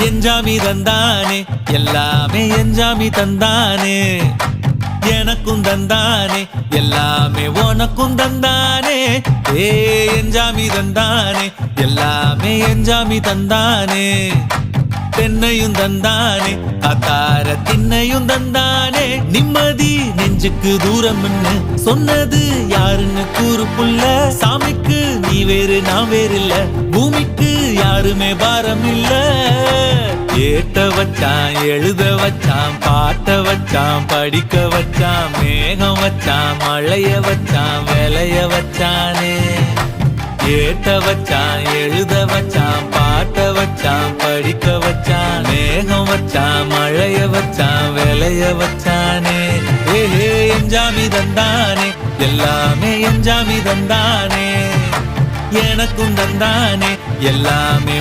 எஞ்சாமி தந்தானே எல்லாமே எஞ்சாமி தந்தானே எனக்கும் தந்தானே எல்லாமே உனக்கும் தந்தானே ஏ எஞ்சாமி தந்தானே எல்லாமே எஞ்சாமி தந்தானே தென்னையும் தந்தானே அத்தார திண்ணையும் தந்தானே நிம்மதி நெஞ்சுக்கு தூரம் சொன்னது யாருன்னு கூறு புள்ள சாமிக்கு நீ வேறு நான் வேறு இல்ல பூமிக்கு யாருமே பாரம் இல்ல ஏட்ட வச்சான் எழுத வச்சான் பாட்ட வச்சான் படிக்க வச்சான் மேகம் வச்சான் மழைய வச்சான் விளைய வச்சானே ஏட்ட வச்சான் எழுத வச்சான் பாட்ட வச்சான் படிக்க வச்சான் மேகம் வச்சான் மழைய வச்சான் விளைய வச்சானே ஏஹே எஞ்சாமி தந்தானே எல்லாமே எஞ்சாமி தந்தானே எனக்கும் தந்தானே எல்லாமே